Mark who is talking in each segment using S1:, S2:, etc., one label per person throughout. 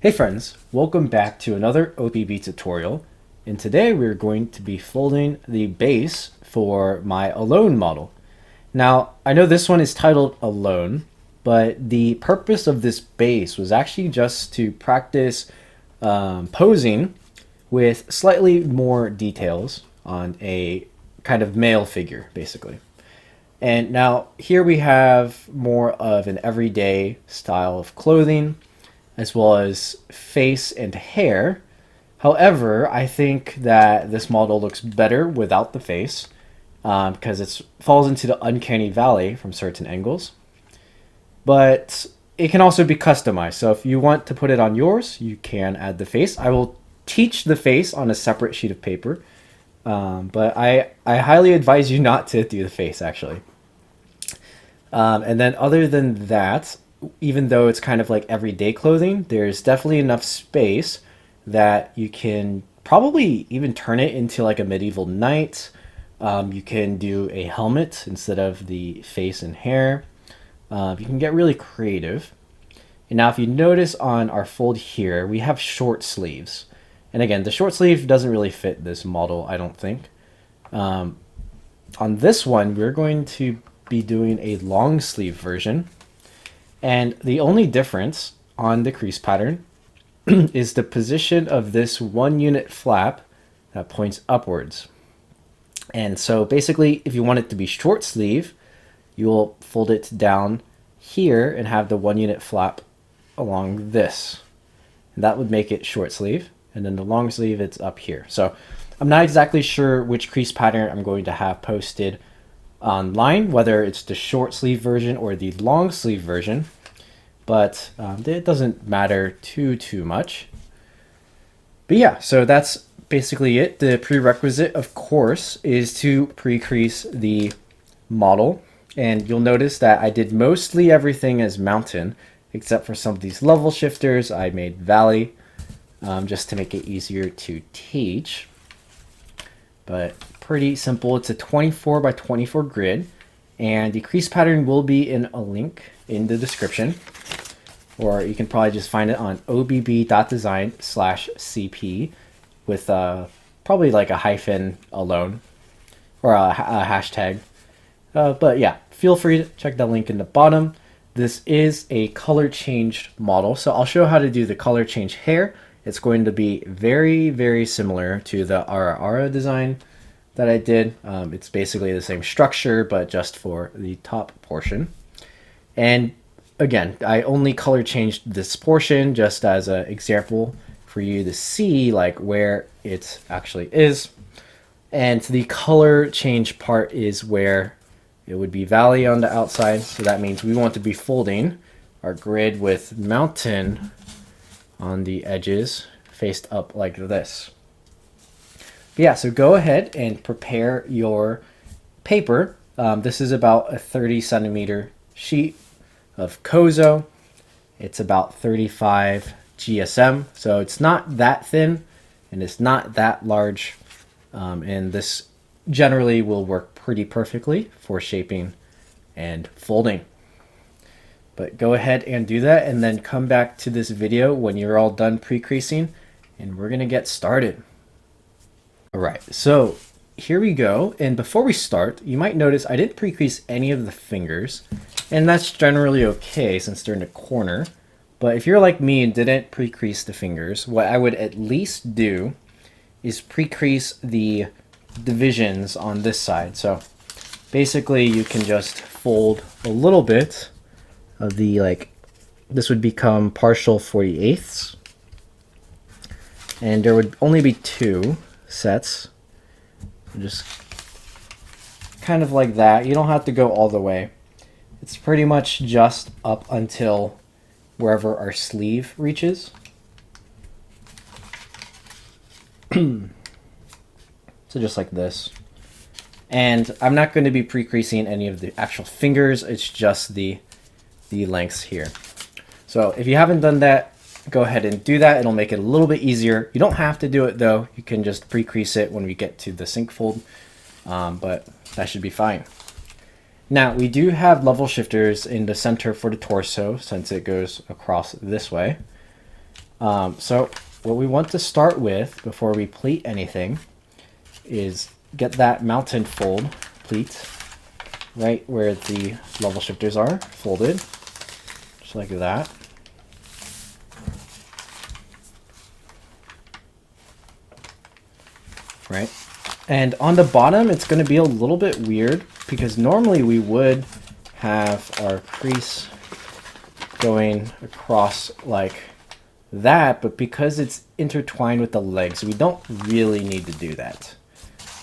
S1: Hey friends, welcome back to another OPB tutorial, and today we're going to be folding the base for my Alone model. Now, I know this one is titled Alone, but the purpose of this base was actually just to practice posing with slightly more details on a kind of male figure, basically. And now here we have more of an everyday style of clothing, as well as face and hair. However, I think that this model looks better without the face because it falls into the uncanny valley from certain angles. But it can also be customized. So if you want to put it on yours, you can add the face. I will teach the face on a separate sheet of paper. But I highly advise you not to do the face, actually. And then other than that, even though it's kind of like everyday clothing, there's definitely enough space that you can probably even turn it into like a medieval knight. You can do a helmet instead of the face and hair. You can get really creative. And now if you notice on our fold here, we have short sleeves. And again, the short sleeve doesn't really fit this model, I don't think. On this one, we're going to be doing a long sleeve version. And the only difference on the crease pattern is the position of this 1 unit flap that points upwards. And so basically, if you want it to be short sleeve, you will fold it down here and have the 1 unit flap along this. And that would make it short sleeve. And then the long sleeve, it's up here. So I'm not exactly sure which crease pattern I'm going to have posted online, whether it's the short sleeve version or the long sleeve version, but it doesn't matter too much. But yeah, so that's basically it. The prerequisite, of course, is to pre-crease the model, and you'll notice that I did mostly everything as mountain, except for some of these level shifters. I made valley just to make it easier to teach. But pretty simple. It's a 24 by 24 grid, and the crease pattern will be in a link in the description, or you can probably just find it on obb.design/cp with probably like a hyphen alone or a hashtag. But yeah, feel free to check the link in the bottom. This is a color changed model, so I'll show how to do the color change hair. It's going to be very similar to the Ara design that I did. It's basically the same structure, but just for the top portion. And again, I only color changed this portion just as an example for you to see like where it actually is. And the color change part is where it would be valley on the outside. So that means we want to be folding our grid with mountain on the edges faced up like this. But yeah, so go ahead and prepare your paper. This is about a 30 cm sheet of Kozo. It's about 35 GSM, so it's not that thin and it's not that large. And this generally will work pretty perfectly for shaping and folding. But go ahead and do that, and then come back to this video when you're all done pre-creasing, and we're gonna get started. All right, so here we go. And before we start, you might notice I didn't pre-crease any of the fingers, and that's generally okay since they're in the corner. But if you're like me and didn't pre-crease the fingers, what I would at least do is pre-crease the divisions on this side. So basically you can just fold a little bit of the, like, this would become partial 48ths, and there would only be 2 sets, just kind of like that. You don't have to go all the way. It's pretty much just up until wherever our sleeve reaches. So just like this. And I'm not going to be pre-creasing any of the actual fingers, it's just the lengths here. So if you haven't done that, go ahead and do that. It'll make it a little bit easier. You don't have to do it though. You can just pre-crease it when we get to the sink fold, but that should be fine. Now we do have level shifters in the center for the torso since it goes across this way. So what we want to start with before we pleat anything is get that mountain fold pleat right where the level shifters are folded, just like that. Right, and on the bottom it's going to be a little bit weird because normally we would have our crease going across like that, but because it's intertwined with the legs, we don't really need to do that.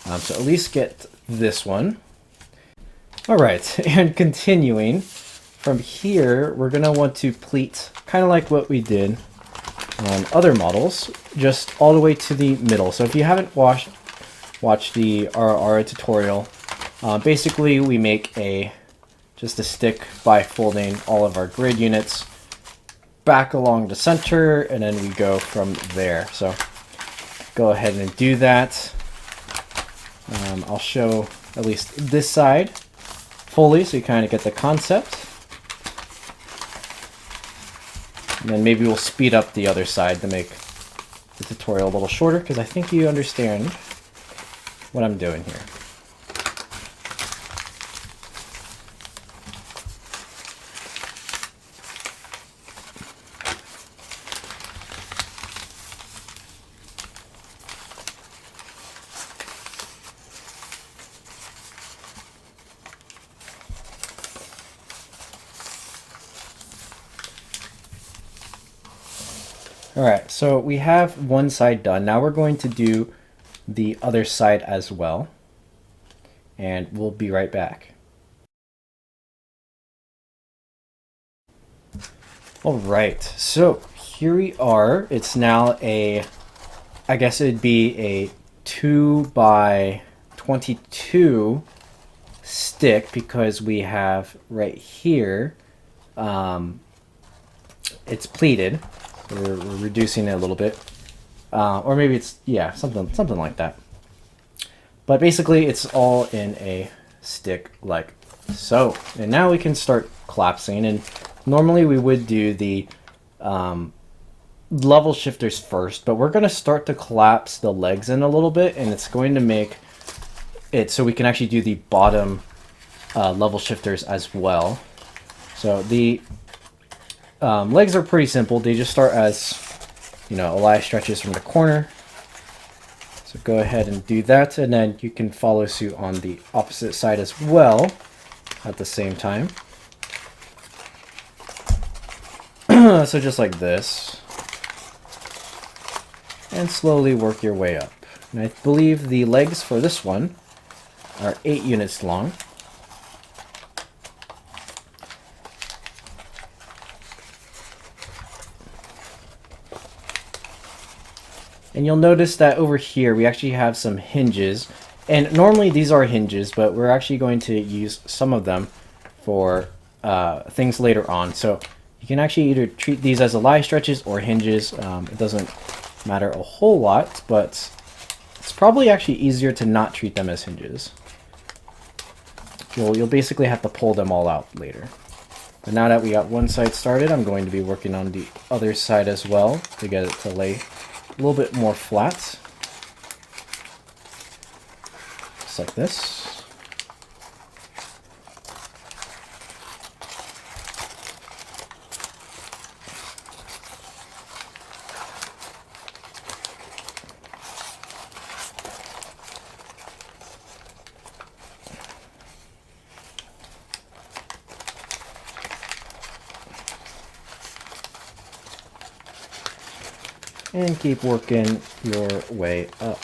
S1: So at least get this one. All right, and continuing from here, we're gonna want to pleat kind of like what we did on other models, just all the way to the middle. So if you haven't watched the RRR tutorial, basically we make just a stick by folding all of our grid units back along the center, and then we go from there. So go ahead and do that. I'll show at least this side fully so you kind of get the concept. And then maybe we'll speed up the other side to make the tutorial a little shorter, because I think you understand what I'm doing here. Alright, so we have one side done. Now we're going to do the other side as well. And we'll be right back. Alright, so here we are. It's now I guess it'd be a 2 by 22 stick, because we have right here, it's pleated. We're reducing it a little bit, or maybe it's, yeah, something like that. But basically, it's all in a stick like so. And now we can start collapsing. And normally we would do the level shifters first, but we're going to start to collapse the legs in a little bit, and it's going to make it so we can actually do the bottom level shifters as well. So the legs are pretty simple. They just start as, Ally stretches from the corner. So go ahead and do that, and then you can follow suit on the opposite side as well at the same time. So just like this. And slowly work your way up. And I believe the legs for this one are 8 units long. And you'll notice that over here we actually have some hinges. And normally these are hinges, but we're actually going to use some of them for things later on. So you can actually either treat these as ally stretches or hinges. It doesn't matter a whole lot, but it's probably actually easier to not treat them as hinges. You'll basically have to pull them all out later. But now that we got one side started, I'm going to be working on the other side as well to get it to lay a little bit more flat, just like this. And keep working your way up.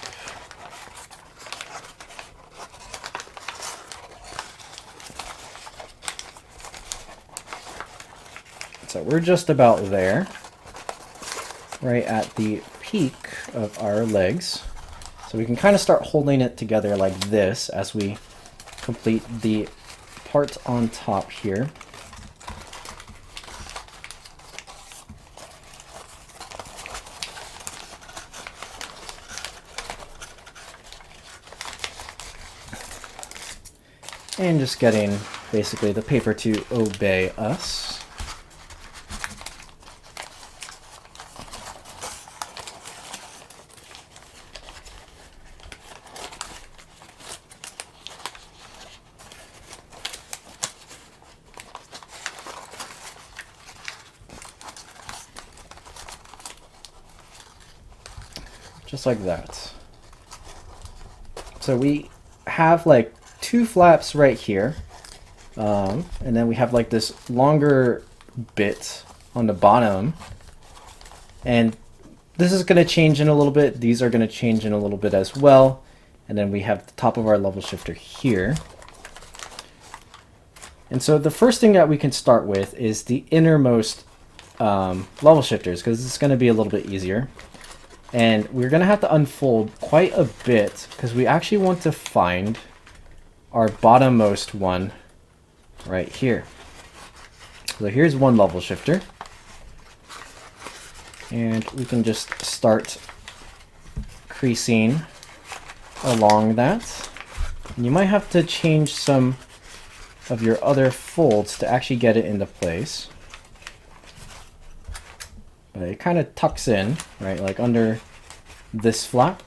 S1: So we're just about there, right at the peak of our legs. So we can kind of start holding it together like this as we complete the part on top here. And just getting basically the paper to obey us. just like that. So we have like 2 flaps right here, and then we have like this longer bit on the bottom, and this is going to change in a little bit. These are going to change in a little bit as well. And then we have the top of our level shifter here. And so the first thing that we can start with is the innermost level shifters, because it's going to be a little bit easier. And we're going to have to unfold quite a bit because we actually want to find our bottommost one right here. So here's one level shifter. And we can just start creasing along that. And you might have to change some of your other folds to actually get it into place. But it kind of tucks in, right, like under this flap.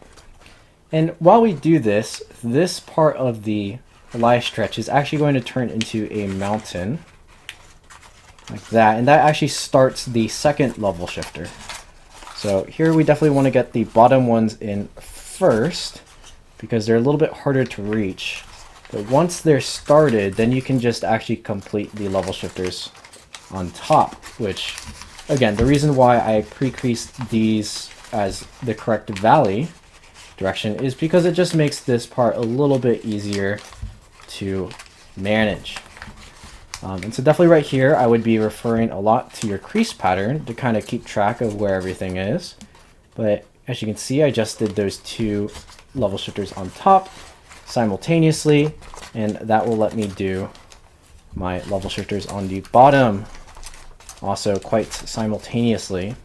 S1: And while we do this, this part of the lie stretch is actually going to turn into a mountain, like that. And that actually starts the second level shifter. So here we definitely want to get the bottom ones in first, because they're a little bit harder to reach. But once they're started, then you can just actually complete the level shifters on top, which, again, the reason why I pre-creased these as the correct valley direction is because it just makes this part a little bit easier to manage. And so definitely right here, I would be referring a lot to your crease pattern to kind of keep track of where everything is. But as you can see, I just did those 2 level shifters on top simultaneously, and that will let me do my level shifters on the bottom also quite simultaneously.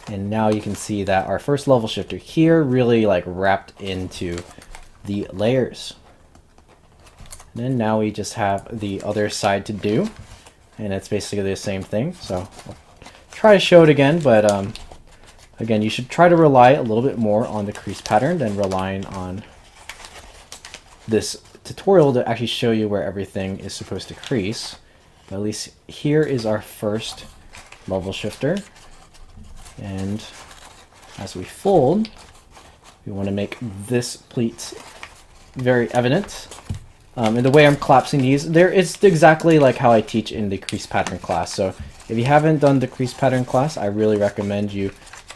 S1: And now you can see that our first level shifter here really like wrapped into the layers. And then now we just have the other side to do, and it's basically the same thing. So I'll try to show it again, but again, you should try to rely a little bit more on the crease pattern than relying on this tutorial to actually show you where everything is supposed to crease. But at least here is our first level shifter. And as we fold, we want to make this pleat very evident. And the way I'm collapsing these, it's exactly like how I teach in the crease pattern class. So if you haven't done the crease pattern class, I really recommend you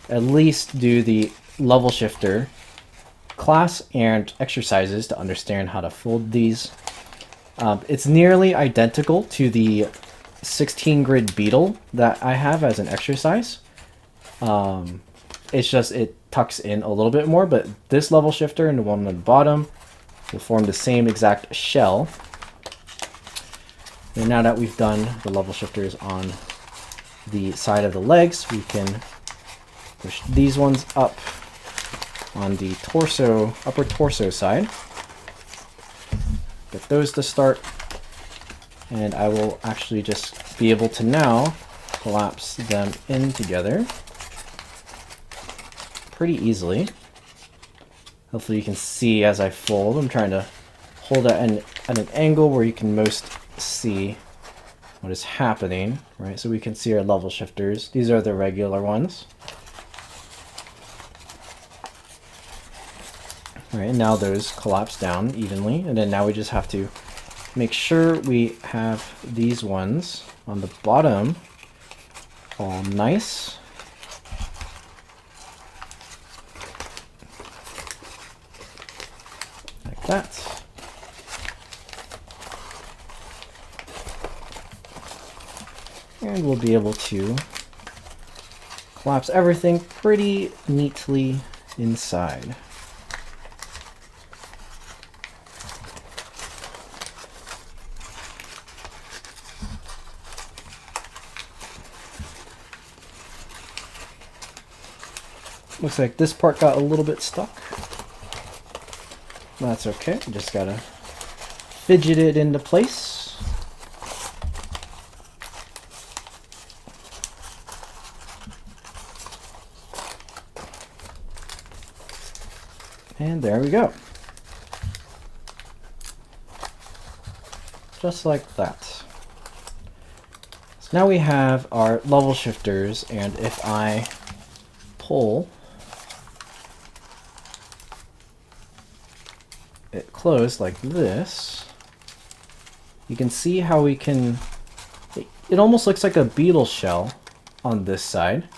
S1: at least do the level shifter class and exercises to understand how to fold these. It's nearly identical to the 16 grid beetle that I have as an exercise. It's just it tucks in a little bit more, but this level shifter and the one on the bottom will form the same exact shell. And now that we've done the level shifters on the side of the legs, we can push these ones up on the torso, upper torso side. Get those to start, and I will actually just be able to now collapse them in together pretty easily. Hopefully you can see as I fold. I'm trying to hold it at an angle where you can most see what is happening, right? So we can see our level shifters. These are the regular ones. All right, and now those collapse down evenly, and then now we just have to make sure we have these ones on the bottom all nice. Like that. And we'll be able to collapse everything pretty neatly inside. Looks like this part got a little bit stuck. That's okay, just gotta fidget it into place. And there we go. Just like that. So now we have our level shifters, and if I pull it closed like this, you can see how we can, it almost looks like a beetle shell on this side,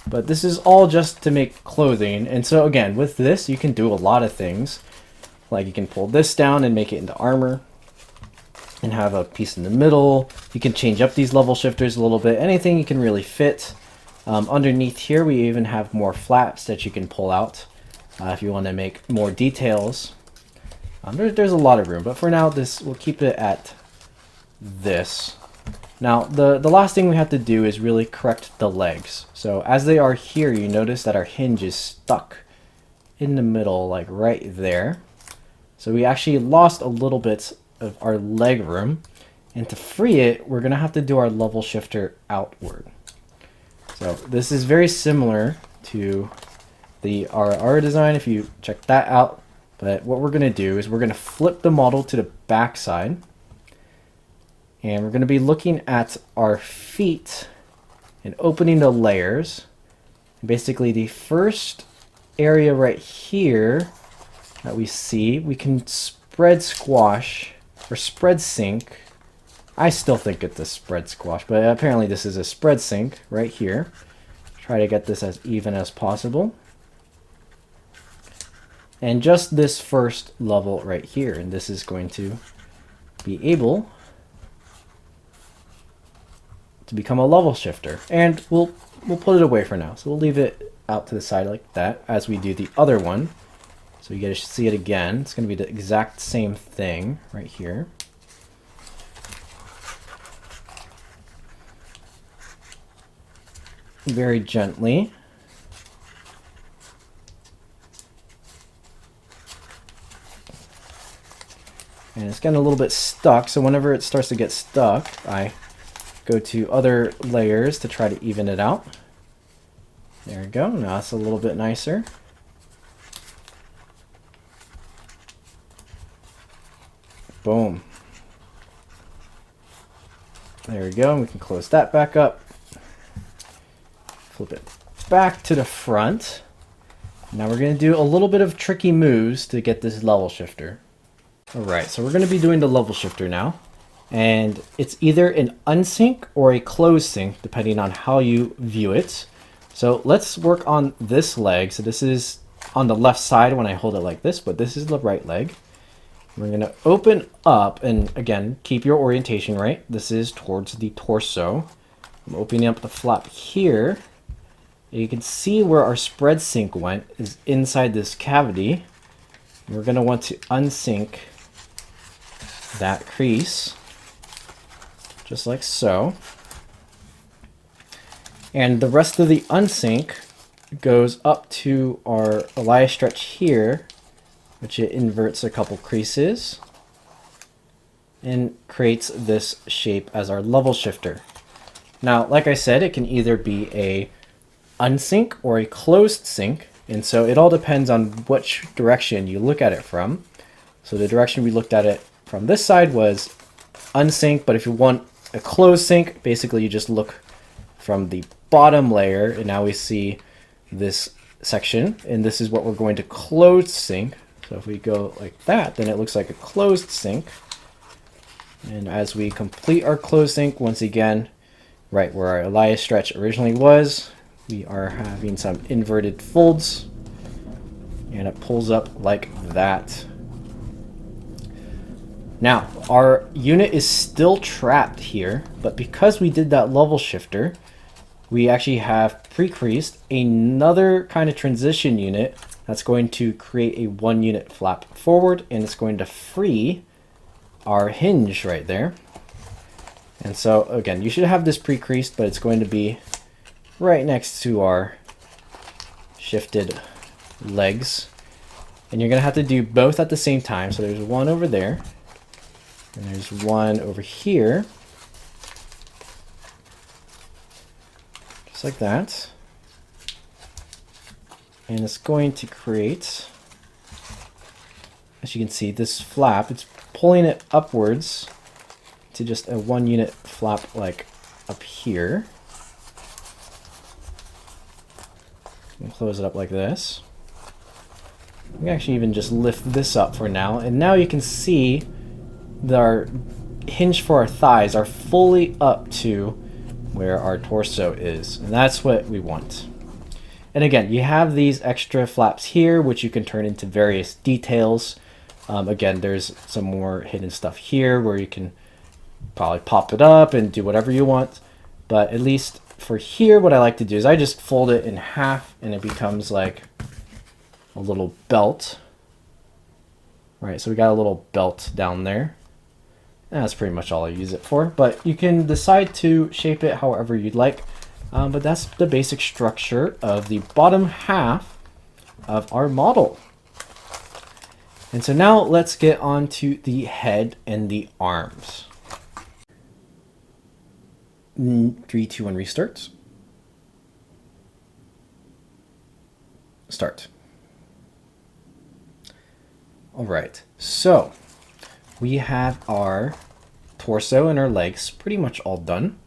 S1: but this is all just to make clothing. And so again, with this, you can do a lot of things. Like you can pull this down and make it into armor and have a piece in the middle. You can change up these level shifters a little bit. Anything you can really fit. Underneath here, we even have more flaps that you can pull out if you want to make more details. There's a lot of room, but for now, we'll keep it at this. Now, the last thing we have to do is really correct the legs. So as they are here, you notice that our hinge is stuck in the middle, like right there. So we actually lost a little bit of our leg room. And to free it, we're going to have to do our level shifter outward. So this is very similar to the RR design, if you check that out. But what we're going to do is we're going to flip the model to the back side. And we're going to be looking at our feet and opening the layers. Basically, the first area right here that we see, we can spread squash or spread sink. I still think it's a spread squash, but apparently this is a spread sink right here. Try to get this as even as possible. And just this first level right here, and this is going to be able to become a level shifter. And we'll put it away for now. So we'll leave it out to the side like that as we do the other one. So you guys should see it again. It's going to be the exact same thing right here. Very gently. And it's getting a little bit stuck, so whenever it starts to get stuck, I go to other layers to try to even it out. There we go. Now it's a little bit nicer. Boom. There we go. We can close that back up. Flip it back to the front. Now we're going to do a little bit of tricky moves to get this level shifter. Alright, so we're going to be doing the level shifter now. And it's either an unsync or a closed sync, depending on how you view it. So let's work on this leg. So this is on the left side when I hold it like this, but this is the right leg. We're going to open up, and again, keep your orientation right. This is towards the torso. I'm opening up the flap here. You can see where our spread sync went is inside this cavity. We're going to want to unsync that crease, just like so. And the rest of the unsync goes up to our Elias stretch here, which it inverts a couple creases and creates this shape as our level shifter. Now, like I said, it can either be a unsync or a closed sync, and so it all depends on which direction you look at it from. So the direction we looked at it from this side was unsync, but if you want a closed sync, basically you just look from the bottom layer, and now we see this section, and this is what we're going to close sync. So if we go like that, then it looks like a closed sync. And as we complete our closed sync, once again, right where our Elias stretch originally was, we are having some inverted folds, and it pulls up like that. Now, our unit is still trapped here, but because we did that level shifter, we actually have pre-creased another kind of transition unit that's going to create a 1 unit flap forward, and it's going to free our hinge right there. And so again, you should have this pre-creased, but it's going to be right next to our shifted legs. And you're going to have to do both at the same time. So there's one over there, and there's one over here. Just like that. And it's going to create, as you can see, this flap. It's pulling it upwards to just a 1 unit flap like up here. And close it up like this. We can actually even just lift this up for now. And now you can see that our hinge for our thighs are fully up to where our torso is. And that's what we want. And again, you have these extra flaps here, which you can turn into various details. Again, there's some more hidden stuff here where you can probably pop it up and do whatever you want. But at least for here, what I like to do is I just fold it in half and it becomes like a little belt. Right, so we got a little belt down there. And that's pretty much all I use it for. But you can decide to shape it however you'd like. But that's the basic structure of the bottom half of our model. And so now let's get on to the head and the arms. 3, 2, 1, restart. Start. All right, so we have our torso and our legs pretty much all done.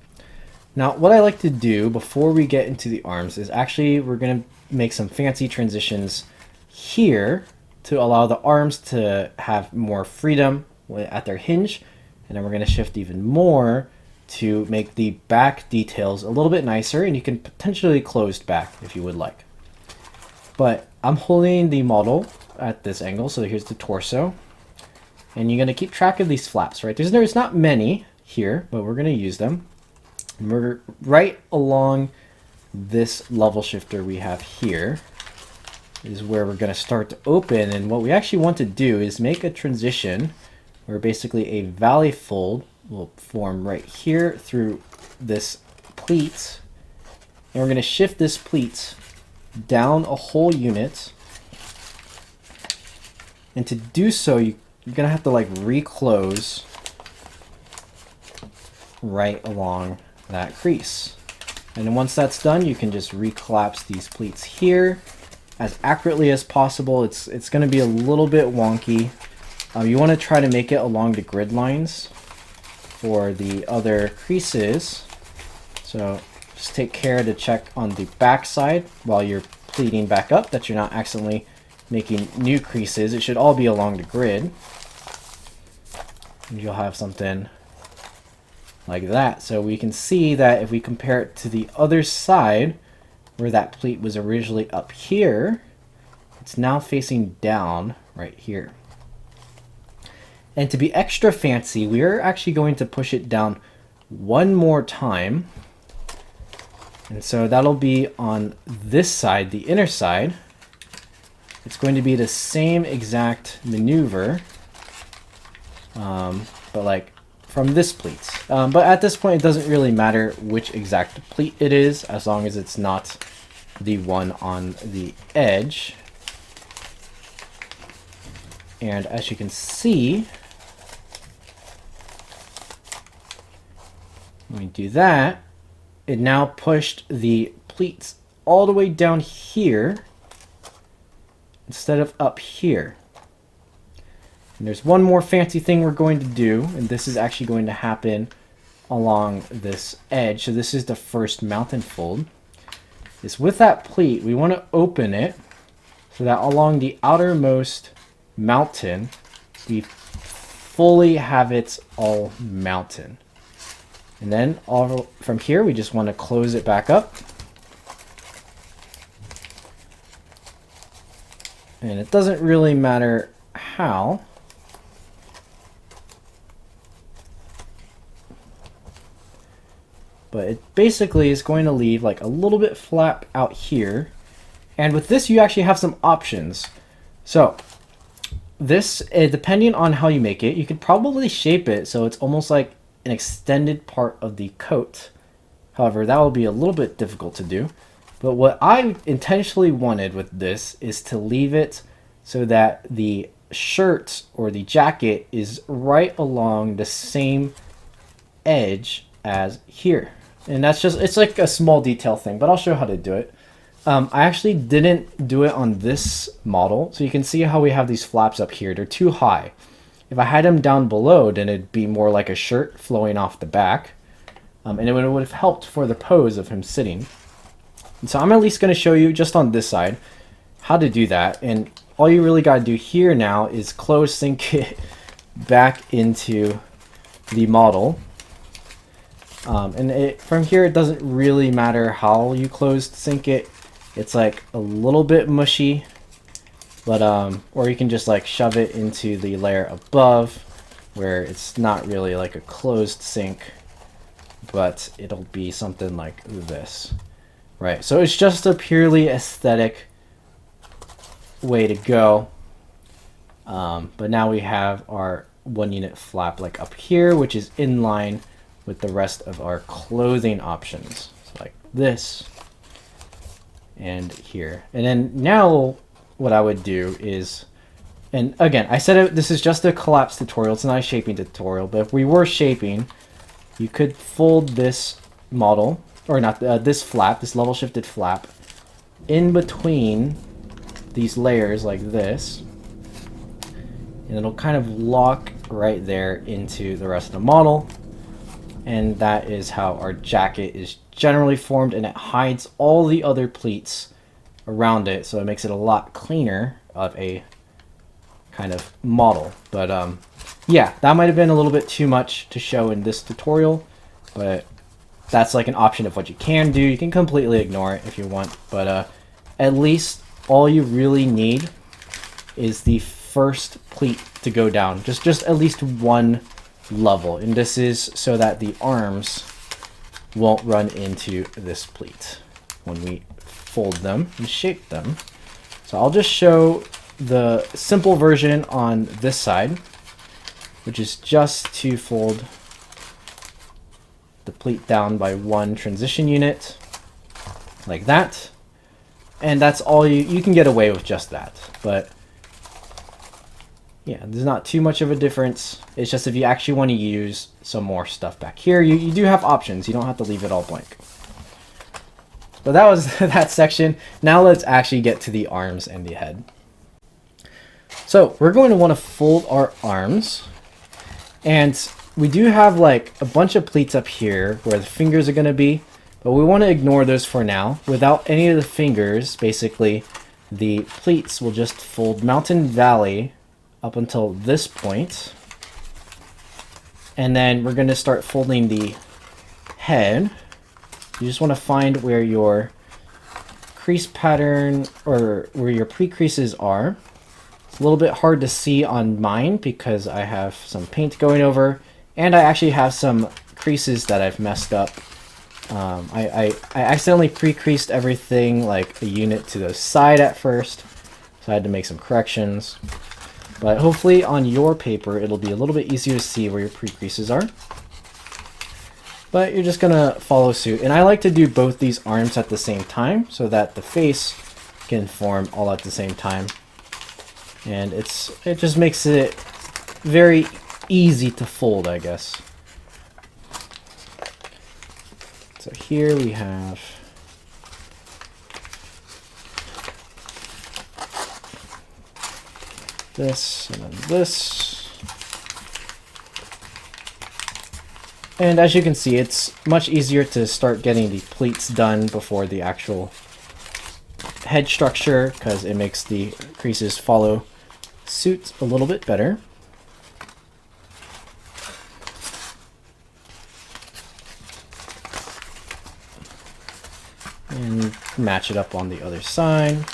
S1: Now, what I like to do before we get into the arms is actually we're going to make some fancy transitions here to allow the arms to have more freedom at their hinge. And then we're going to shift even more to make the back details a little bit nicer, and you can potentially closed back if you would like. But I'm holding the model at this angle, so here's the torso. And you're going to keep track of these flaps, right? There's not many here, but we're going to use them. And we're right along this level shifter we have here is where we're going to start to open. And what we actually want to do is make a transition where basically a valley fold will form right here through this pleat. And we're going to shift this pleat down a whole unit. And to do so, you're going to have to like reclose right along that crease. And then once that's done, you can just recollapse these pleats here as accurately as possible. It's going to be a little bit wonky. You want to try to make it along the grid lines for the other creases. So just take care to check on the back side while you're pleating back up that you're not accidentally making new creases. It should all be along the grid. And you'll have something like that. So we can see that if we compare it to the other side where that pleat was originally up here, it's now facing down right here. And to be extra fancy, we are actually going to push it down one more time. And so that'll be on this side, the inner side. It's going to be the same exact maneuver, but like from this pleat. But at this point, it doesn't really matter which exact pleat it is, as long as it's not the one on the edge. And as you can see, when we do that, it now pushed the pleats all the way down here instead of up here. And there's one more fancy thing we're going to do, and this is actually going to happen along this edge. So this is the first mountain fold. Is with that pleat, we want to open it so that along the outermost mountain, we fully have it all mountain. And then all from here, we just want to close it back up. And it doesn't really matter how. But it basically is going to leave like a little bit flap out here. And with this, you actually have some options. So this, depending on how you make it, you could probably shape it so it's almost like an extended part of the coat. However, that will be a little bit difficult to do. But what I intentionally wanted with this is to leave it so that the shirt or the jacket is right along the same edge as here. And that's just, it's like a small detail thing, but I'll show how to do it. I actually didn't do it on this model. So you can see how we have these flaps up here. They're too high. If I had them down below, then it'd be more like a shirt flowing off the back. And it would have helped for the pose of him sitting. And so I'm at least going to show you just on this side how to do that. And all you really got to do here now is close sync it back into the model. And from here, it doesn't really matter how you closed sync it. It's like a little bit mushy, but or you can just like shove it into the layer above where it's not really like a closed sync, but it'll be something like this, right? So it's just a purely aesthetic way to go. But now we have our 1 unit flap like up here, which is in line with the rest of our clothing options. So like this and here. And then now what I would do is, and again, I said this is just a collapse tutorial, it's not a shaping tutorial, but if we were shaping, you could fold this model, or not, this flap, this level shifted flap, in between these layers like this, and it'll kind of lock right there into the rest of the model. And that is how our jacket is generally formed, and it hides all the other pleats around it, so it makes it a lot cleaner of a kind of model. But yeah, that might have been a little bit too much to show in this tutorial, but that's like an option of what you can do. You can completely ignore it if you want, but at least all you really need is the first pleat to go down, just at least one level, and this is so that the arms won't run into this pleat when we fold them and shape them. So I'll just show the simple version on this side, which is just to fold the pleat down by 1 transition unit like that, and that's all you can get away with just that. But yeah, there's not too much of a difference. It's just if you actually want to use some more stuff back here, you do have options. You don't have to leave it all blank. But that was that section. Now let's actually get to the arms and the head. So we're going to want to fold our arms. And we do have like a bunch of pleats up here where the fingers are going to be, but we want to ignore those for now. Without any of the fingers, basically, the pleats will just fold Mountain Valley up until this point, and then we're going to start folding the head. You just want to find where your crease pattern, or where your pre-creases are. It's a little bit hard to see on mine because I have some paint going over, and I actually have some creases that I've messed up. I accidentally pre-creased everything like a unit to the side at first, so I had to make some corrections. But hopefully on your paper, it'll be a little bit easier to see where your pre-creases are. But you're just gonna follow suit. And I like to do both these arms at the same time so that the face can form all at the same time. And it just makes it very easy to fold, I guess. So here we have this, and then this. And as you can see, it's much easier to start getting the pleats done before the actual head structure, because it makes the creases follow suit a little bit better. And match it up on the other side.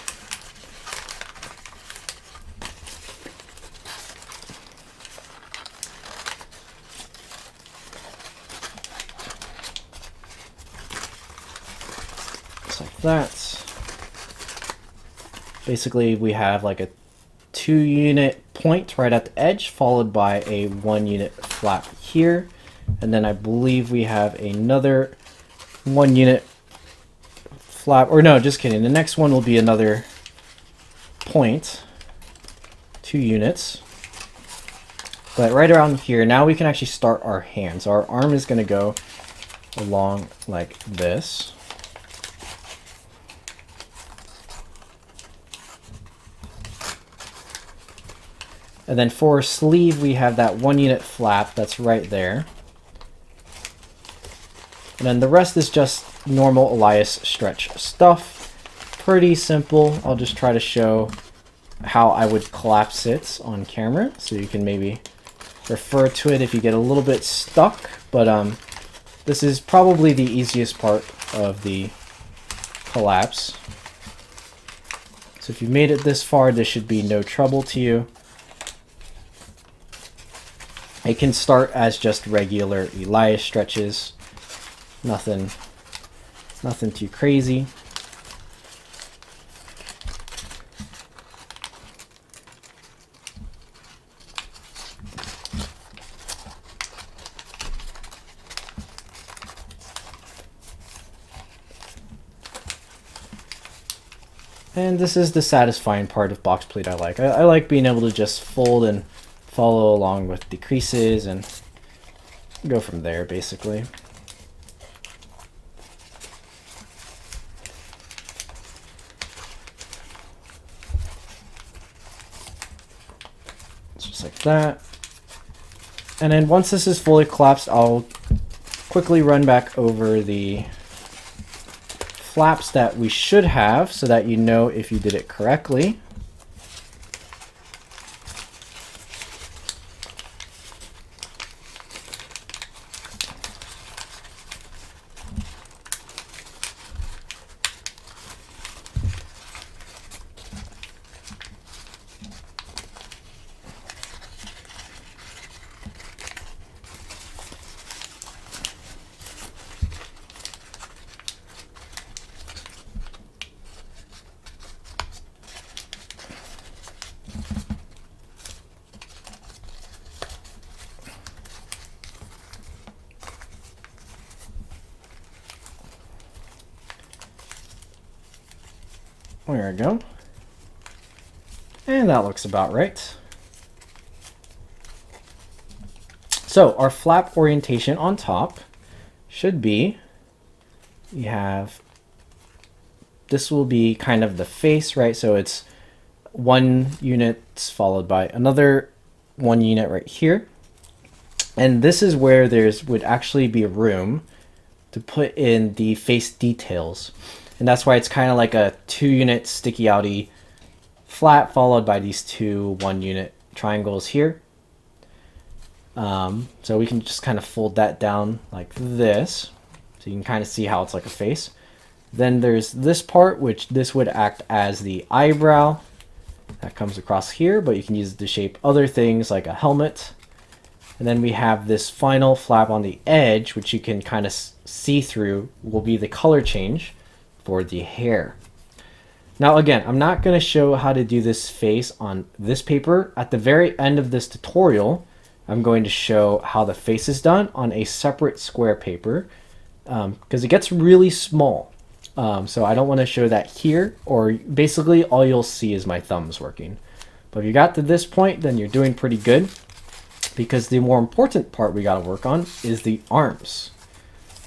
S1: That. Basically, we have like a 2-unit point right at the edge, followed by a 1-unit flap here, and then I believe we have another 1-unit flap, or no, just kidding, the next one will be another point, 2 units. But right around here, now we can actually start our hand. So our arm is going to go along like this. And then for sleeve, we have that 1-unit flap that's right there. And then the rest is just normal Elias stretch stuff. Pretty simple. I'll just try to show how I would collapse it on camera, so you can maybe refer to it if you get a little bit stuck, but this is probably the easiest part of the collapse. So if you've made it this far, this should be no trouble to you. It can start as just regular Elias stretches, nothing too crazy. And this is the satisfying part of box pleat I like. I like being able to just fold and follow along with the creases and go from there, basically. Just like that. And then once this is fully collapsed, I'll quickly run back over the flaps that we should have so that you know if you did it correctly. There we go. And that looks about right. So our flap orientation on top should be, you have, this will be kind of the face, right? So it's one unit followed by another one unit right here. And this is where would actually be room to put in the face details. And that's why it's kind of like a 2-unit sticky outy flat followed by these two 1-unit triangles here. So we can just kind of fold that down like this. So you can kind of see how it's like a face. Then there's this part, which this would act as the eyebrow that comes across here, but you can use it to shape other things like a helmet. And then we have this final flap on the edge, which you can kind of see through, will be the color change for the hair. Now again, I'm not going to show how to do this face on this paper. At the very end of this tutorial, I'm going to show how the face is done on a separate square paper because it gets really small. So I don't want to show that here, or basically all you'll see is my thumbs working. But if you got to this point, then you're doing pretty good, because the more important part we got to work on is the arms.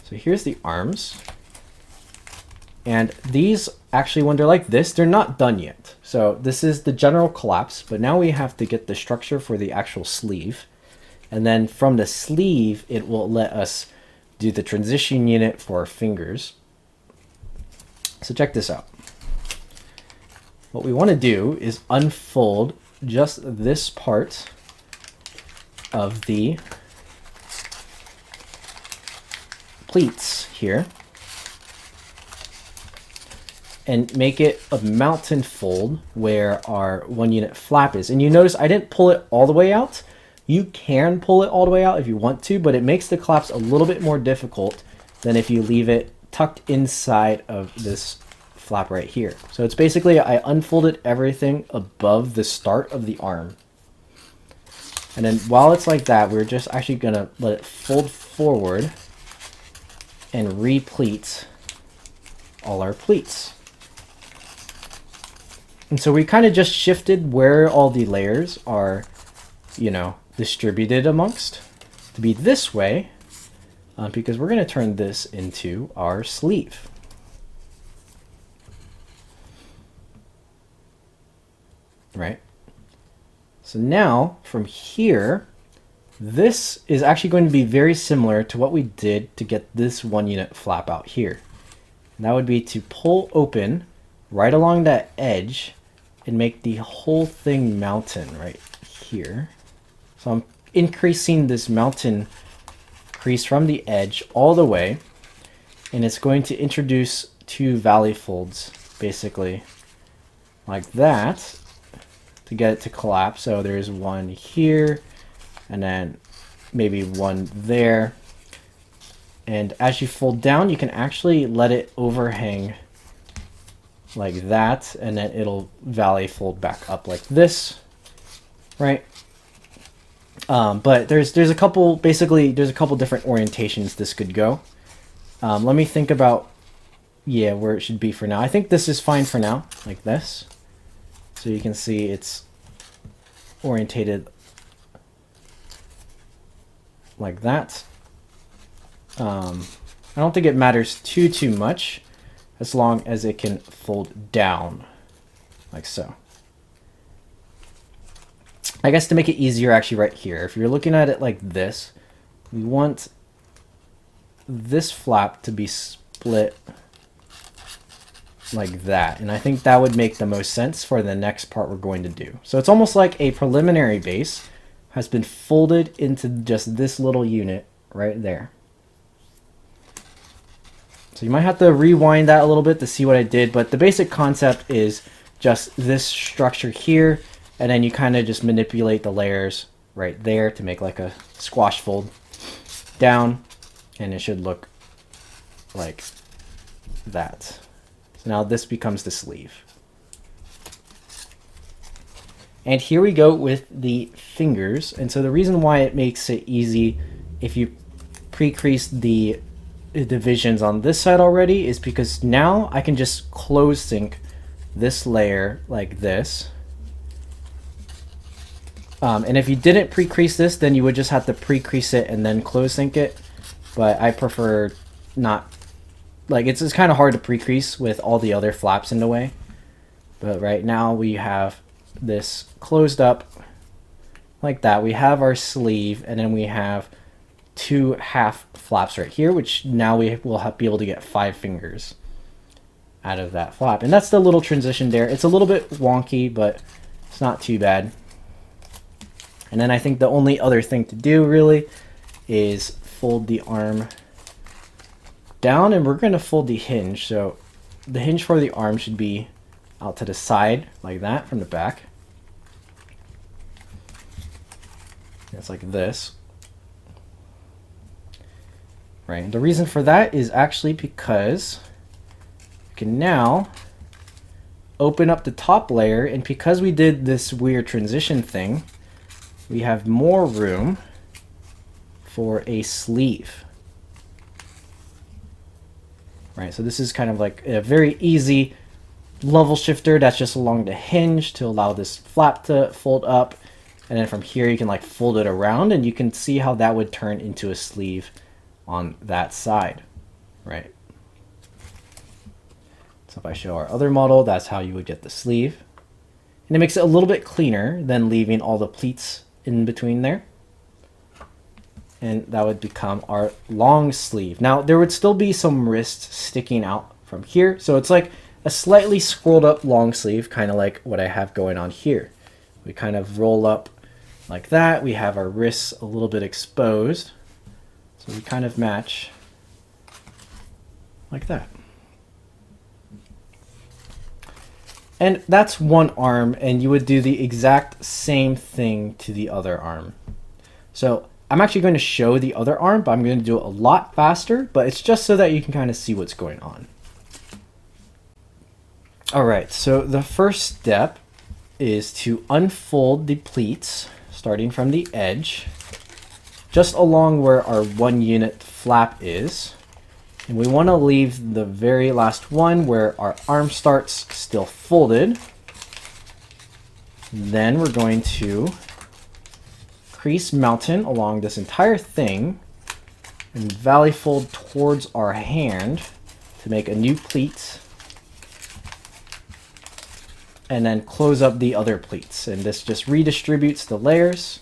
S1: So here's the arms. And these, actually, when they're like this, they're not done yet. So this is the general collapse, but now we have to get the structure for the actual sleeve. And then from the sleeve, it will let us do the transition unit for our fingers. So check this out. What we want to do is unfold just this part of the pleats here and make it a mountain fold where our 1-unit flap is. And you notice I didn't pull it all the way out. You can pull it all the way out if you want to, but it makes the collapse a little bit more difficult than if you leave it tucked inside of this flap right here. So it's basically, I unfolded everything above the start of the arm. And then while it's like that, we're just actually gonna let it fold forward and re-pleat all our pleats. And so we kind of just shifted where all the layers are, you know, distributed amongst to be this way, because we're going to turn this into our sleeve. Right? So now from here, this is actually going to be very similar to what we did to get this 1-unit flap out here. And that would be to pull open right along that edge and make the whole thing mountain right here. So I'm increasing this mountain crease from the edge all the way, and it's going to introduce 2 valley folds, basically, like that, to get it to collapse. So there's one here, and then maybe one there. And as you fold down, you can actually let it overhang like that, and then it'll valley fold back up like this, right? But there's a couple, basically there's a couple different orientations this could go. Let me think about, yeah, where it should be for now. I think this is fine for now, like this. So you can see it's orientated like that. I don't think it matters too much, as long as it can fold down like so. I guess to make it easier, actually right here, if you're looking at it like this, we want this flap to be split like that. And I think that would make the most sense for the next part we're going to do. So it's almost like a preliminary base has been folded into just this little unit right there. So you might have to rewind that a little bit to see what I did, but the basic concept is just this structure here, and then you kind of just manipulate the layers right there to make like a squash fold down, and it should look like that. So now this becomes the sleeve. And here we go with the fingers. And so the reason why it makes it easy if you pre-crease the divisions on this side already is because now I can just close sync this layer like this. And if you didn't pre-crease this, then you would just have to pre-crease it and then close sync it. But I prefer not, like it's kind of hard to pre-crease with all the other flaps in the way. But right now we have this closed up like that. We have our sleeve, and then we have 2 half flaps right here, which now we will be able to get 5 fingers out of that flap. And that's the little transition there. It's a little bit wonky, but it's not too bad. And then I think the only other thing to do really is fold the arm down, and we're going to fold the hinge. So the hinge for the arm should be out to the side like that from the back. It's like this. Right, and the reason for that is actually because you can now open up the top layer, and because we did this weird transition thing, we have more room for a sleeve. Right, so this is kind of like a very easy level shifter that's just along the hinge to allow this flap to fold up, and then from here you can like fold it around, and you can see how that would turn into a sleeve on that side, right? So if I show our other model, that's how you would get the sleeve. And it makes it a little bit cleaner than leaving all the pleats in between there. And that would become our long sleeve. Now there would still be some wrists sticking out from here. So it's like a slightly scrolled up long sleeve, kind of like what I have going on here. We kind of roll up like that. We have our wrists a little bit exposed. So we kind of match like that. And that's one arm, and you would do the exact same thing to the other arm. So I'm actually going to show the other arm, but I'm going to do it a lot faster, but it's just so that you can kind of see what's going on. All right, so the first step is to unfold the pleats starting from the edge, just along where our 1 unit flap is. And we want to leave the very last one where our arm starts still folded. Then we're going to crease mountain along this entire thing and valley fold towards our hand to make a new pleat. And then close up the other pleats. And this just redistributes the layers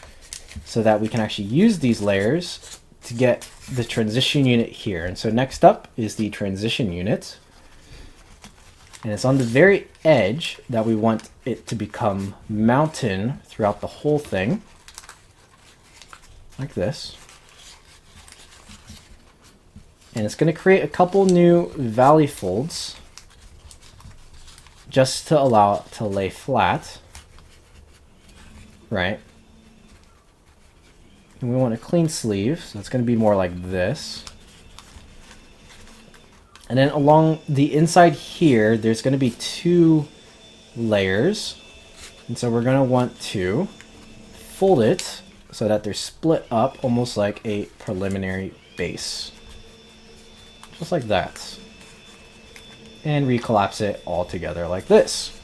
S1: so that we can actually use these layers to get the transition unit here. And so next up is the transition unit. And it's on the very edge that we want it to become mountain throughout the whole thing. Like this. And it's going to create a couple new valley folds just to allow it to lay flat. Right. And we want a clean sleeve, so it's going to be more like this. And then along the inside here, there's going to be 2 layers. And so we're going to want to fold it so that they're split up almost like a preliminary base. Just like that. And recollapse it all together like this.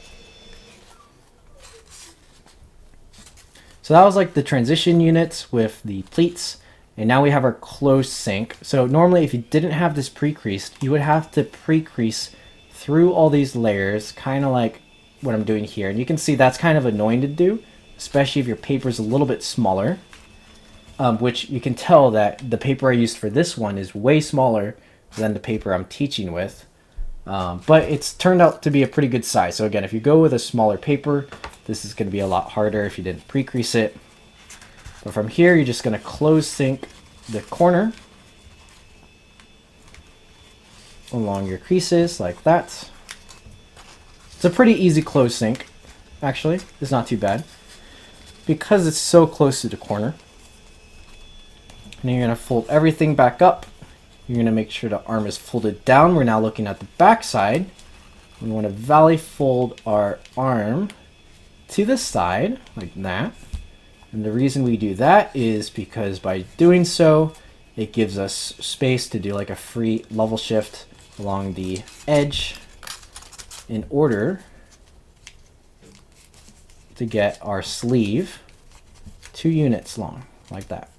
S1: So that was like the transition units with the pleats. And now we have our closed sink. So normally if you didn't have this pre-creased, you would have to pre-crease through all these layers, kind of like what I'm doing here. And you can see that's kind of annoying to do, especially if your paper is a little bit smaller, which you can tell that the paper I used for this one is way smaller than the paper I'm teaching with. But it's turned out to be a pretty good size. So again, if you go with a smaller paper, this is going to be a lot harder if you didn't pre-crease it. But from here, you're just going to close sink the corner along your creases like that. It's a pretty easy close sink, actually. It's not too bad because it's so close to the corner. And you're going to fold everything back up. You're going to make sure the arm is folded down. We're now looking at the back side. We want to valley fold our arm to the side like that. And the reason we do that is because by doing so, it gives us space to do like a free level shift along the edge in order to get our sleeve 2 units long, like that.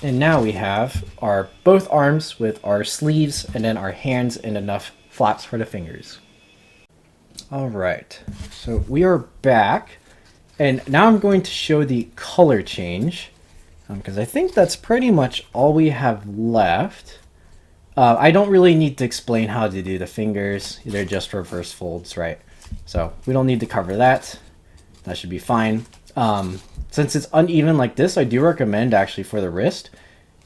S1: And now we have our both arms with our sleeves and then our hands and enough flaps for the fingers. All right, so we are back, and now I'm going to show the color change, because I think that's pretty much all we have left. I don't really need to explain how to do the fingers. They're just reverse folds, right? So we don't need to cover that. That should be fine. Since it's uneven like this, I do recommend actually for the wrist,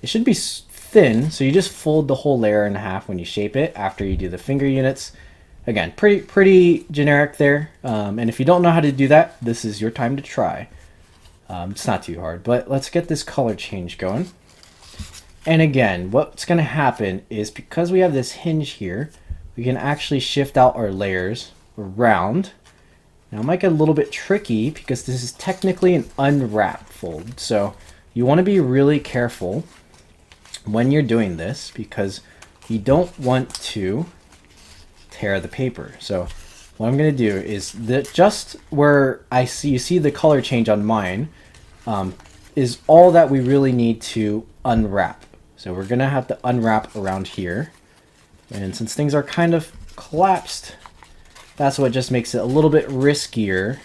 S1: it should be thin, so you just fold the whole layer in half when you shape it after you do the finger units. Again, pretty generic there. And if you don't know how to do that, this is your time to try. It's not too hard, but let's get this color change going. And again, what's going to happen is because we have this hinge here, we can actually shift out our layers around. Now it might get a little bit tricky because this is technically an unwrap fold. So you want to be really careful when you're doing this because you don't want to tear the paper. So what I'm going to do is just where you see the color change on mine is all that we really need to unwrap. So we're going to have to unwrap around here. And since things are kind of collapsed, that's what just makes it a little bit riskier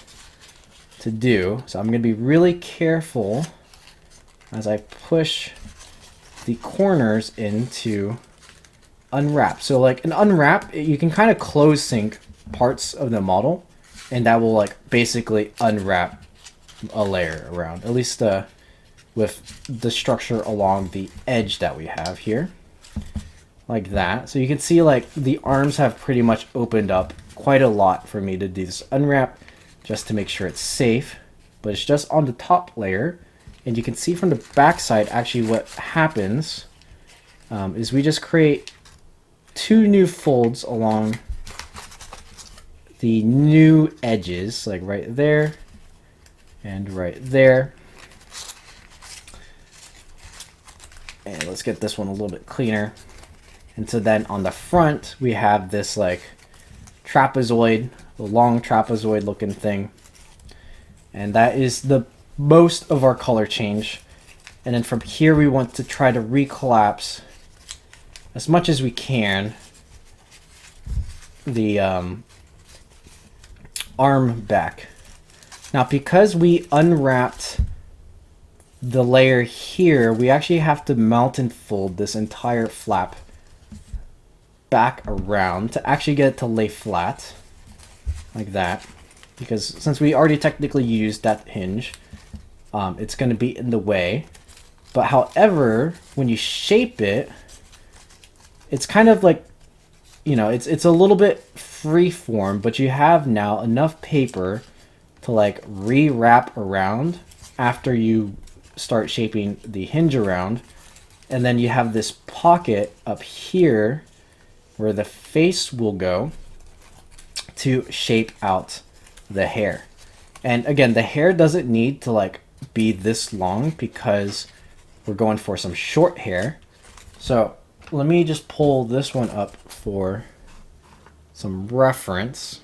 S1: to do. So I'm going to be really careful as I push the corners into unwrap. So like an unwrap, you can kind of close sync parts of the model and that will like basically unwrap a layer around, at least with the structure along the edge that we have here, like that. So you can see like the arms have pretty much opened up quite a lot for me to do this unwrap just to make sure it's safe, but it's just on the top layer. And you can see from the back side actually what happens is we just create 2 new folds along the new edges, like right there and right there. And let's get this one a little bit cleaner. And so then on the front, we have this like trapezoid, a long trapezoid looking thing. And that is the most of our color change. And then from here, we want to try to recollapse as much as we can the arm back. Now, because we unwrapped the layer here, we actually have to mount and fold this entire flap back around to actually get it to lay flat like that, because since we already technically used that hinge, it's going to be in the way. But however, when you shape it, it's kind of like, you know, it's a little bit free form, but you have now enough paper to like re-wrap around after you start shaping the hinge around. And then you have this pocket up here where the face will go to shape out the hair. And again, the hair doesn't need to like be this long because we're going for some short hair. So let me just pull this one up for some reference.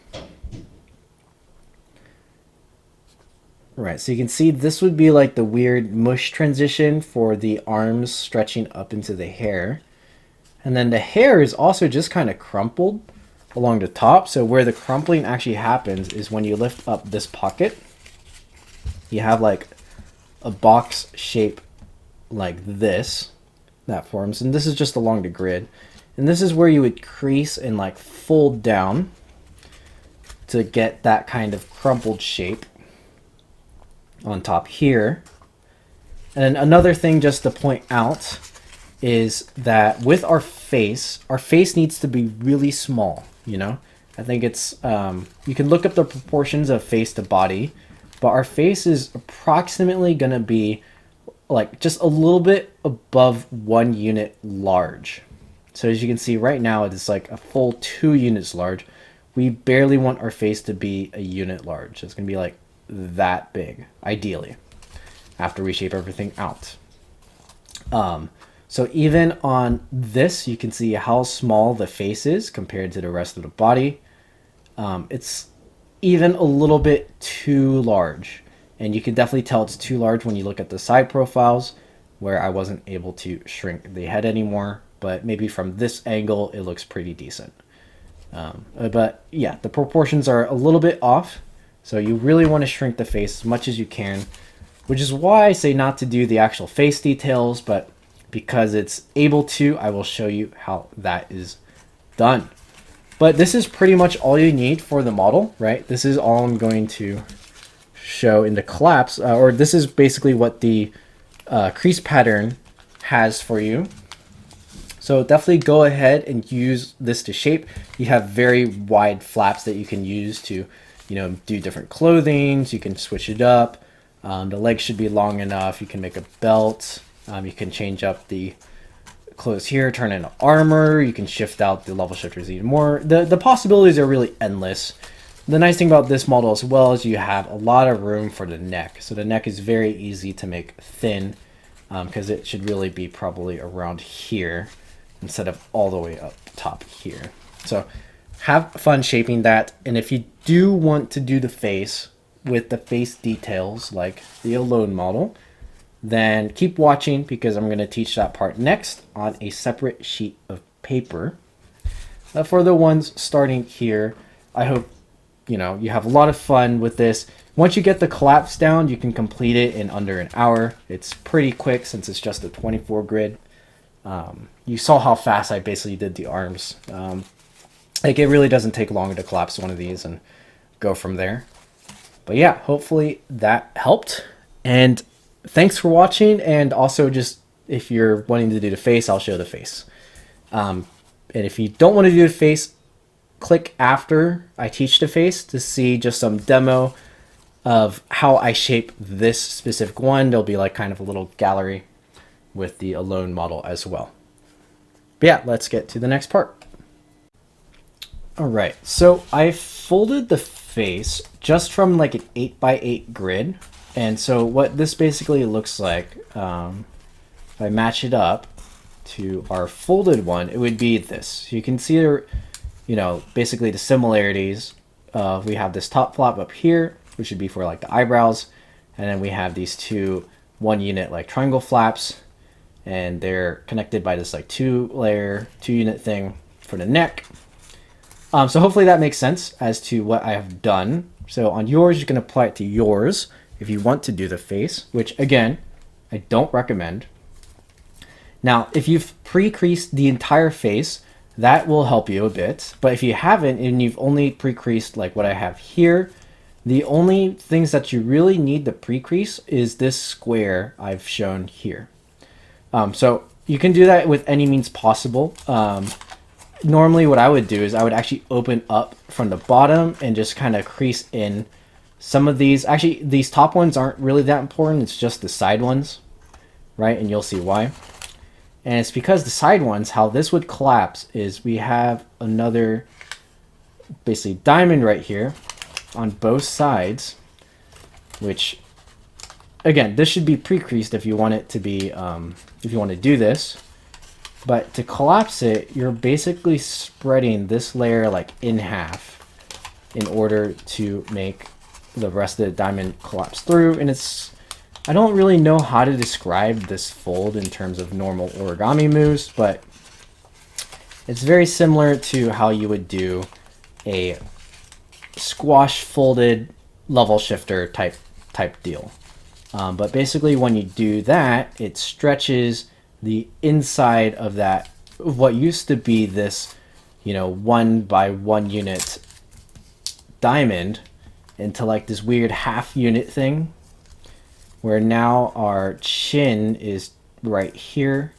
S1: Right, so you can see this would be like the weird mush transition for the arms stretching up into the hair. And then the hair is also just kind of crumpled along the top. So where the crumpling actually happens is when you lift up this pocket, you have like a box shape like this that forms. And this is just along the grid. And this is where you would crease and like fold down to get that kind of crumpled shape on top here. And then another thing just to point out is that with our face needs to be really small, you know? I think it's, you can look up the proportions of face to body, but our face is approximately gonna be like just a little bit above 1 unit large. So as you can see right now, it's like a full 2 units large. We barely want our face to be a unit large. So it's gonna be like that big, ideally, after we shape everything out. So even on this, you can see how small the face is compared to the rest of the body. It's even a little bit too large, and you can definitely tell it's too large when you look at the side profiles, where I wasn't able to shrink the head anymore, but maybe from this angle it looks pretty decent. But yeah, the proportions are a little bit off, so you really want to shrink the face as much as you can, which is why I say not to do the actual face details, but because it's able to, I will show you how that is done. But this is pretty much all you need for the model, right? This is all I'm going to show in the collapse, or this is basically what the crease pattern has for you. So definitely go ahead and use this to shape. You have very wide flaps that you can use to, you know, do different clothing. So you can switch it up. The legs should be long enough. You can make a belt. You can change up the clothes here, turn into armor. You can shift out the level shifters even more. The possibilities are really endless. The nice thing about this model as well is you have a lot of room for the neck. So the neck is very easy to make thin, because it should really be probably around here instead of all the way up top here. So have fun shaping that. And if you do want to do the face with the face details like the Alone model, then keep watching, because I'm going to teach that part next on a separate sheet of paper. For the ones starting here, I hope you have a lot of fun with this. Once you get the collapse down, you can complete it in under an hour. It's pretty quick since it's just a 24 grid. You saw how fast I basically did the arms. Like, it really doesn't take long to collapse one of these and go from there. But yeah, hopefully that helped. And thanks for watching. And also, just if you're wanting to do the face, I'll show the face. And if you don't want to do the face, click after I teach the face to see just some demo of how I shape this specific one. There'll be like kind of a little gallery with the Alone model as well. But yeah, let's get to the next part. All right, so I folded the face just from like an 8x8 grid. And so what this basically looks like, if I match it up to our folded one, it would be this. You can see, basically the similarities. We have this top flap up here, which would be for like the eyebrows. And then we have these two 1 unit like triangle flaps, and they're connected by this like 2 unit thing for the neck. So hopefully that makes sense as to what I have done. So on yours, you can apply it to yours if you want to do the face, which again, I don't recommend. Now, if you've pre-creased the entire face, That will help you a bit. But if you haven't and you've only pre-creased like what I have here, the only things that you really need to pre-crease is this square I've shown here. So you can do that with any means possible. Normally what I would do is I would actually open up from the bottom and just kind of crease in some of these. Actually, these top ones aren't really that important. It's just the side ones, right? And you'll see why. And it's because the side ones, how this would collapse is we have another basically diamond right here on both sides, which again, this should be pre-creased if you want it to be, if you want to do this. But to collapse it, you're basically spreading this layer like in half in order to make the rest of the diamond collapse through. And I don't really know how to describe this fold in terms of normal origami moves, but it's very similar to how you would do a squash folded level shifter type deal. But basically when you do that, it stretches the inside of that, of what used to be this, 1 by 1 unit diamond into like this weird half unit thing, where now our chin is right here,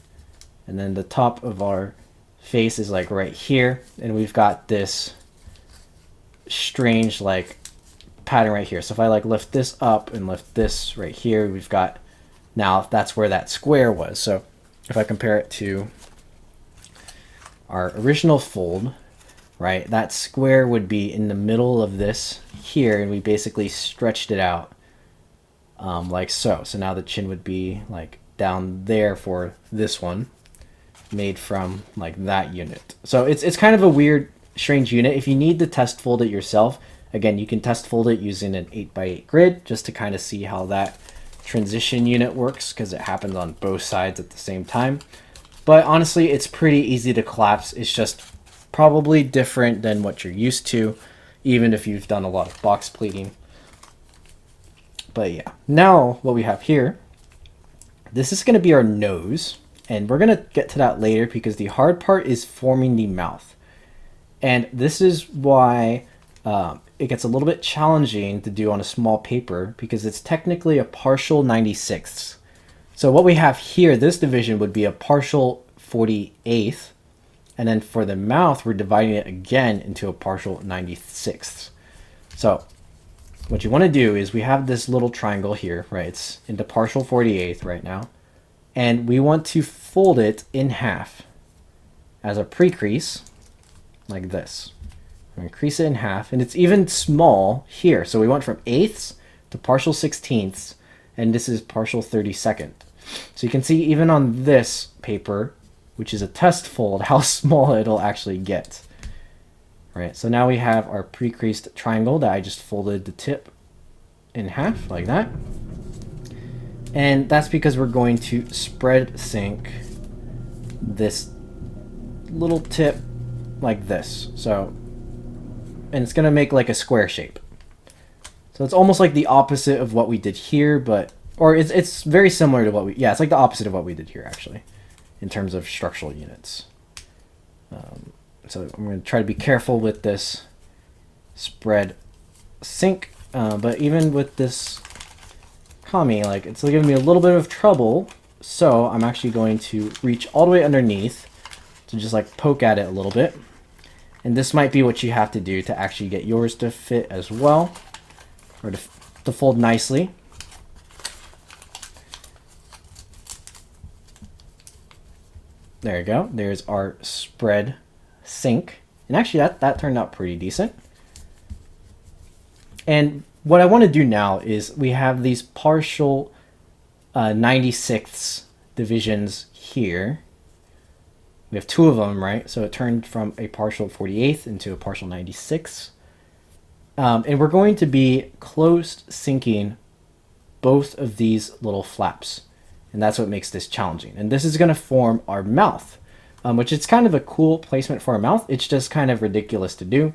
S1: and then the top of our face is like right here, and we've got this strange like pattern right here. So if I like lift this up and lift this right here, we've got, now that's where that square was. So if I compare it to our original fold, right, that square would be in the middle of this here, and we basically stretched it out like so. So now the chin would be like down there for this one, made from like that unit. So it's kind of a weird, strange unit. If you need to test fold it yourself, again, you can test fold it using an 8x8 grid just to kind of see how that transition unit works, because it happens on both sides at the same time. But honestly, it's pretty easy to collapse. It's just probably different than what you're used to, even if you've done a lot of box pleating. But yeah, now what we have here, this is going to be our nose, and we're going to get to that later because the hard part is forming the mouth. And this is why it gets a little bit challenging to do on a small paper, because it's technically a partial 96th. So what we have here, this division would be a partial 48th, and then for the mouth, we're dividing it again into a partial 96th. So what you want to do is we have this little triangle here, right? It's into partial 48th right now, and we want to fold it in half as a pre-crease like this. I'm going to crease it in half, and it's even small here. So we went from eighths to partial 16ths, and this is partial 32nd. So you can see even on this paper, which is a test fold, how small it'll actually get. Right, so now we have our pre-creased triangle that I just folded the tip in half like that. And that's because we're going to spread sync this little tip like this. And it's going to make like a square shape. So it's almost like the opposite of what we did here, or it's very similar to it's like the opposite of what we did here actually, in terms of structural units. So I'm going to try to be careful with this spread sync, but even with this Kami, like it's giving me a little bit of trouble. So I'm actually going to reach all the way underneath to just like poke at it a little bit. And this might be what you have to do to actually get yours to fit as well, or to fold nicely. There you go. There's our spread sync. And actually that turned out pretty decent. And what I want to do now is we have these partial 96ths divisions here. We have two of them, right? So it turned from a partial 48th into a partial 96th. And we're going to be close syncing both of these little flaps. And that's what makes this challenging. And this is going to form our mouth, which is kind of a cool placement for our mouth. It's just kind of ridiculous to do,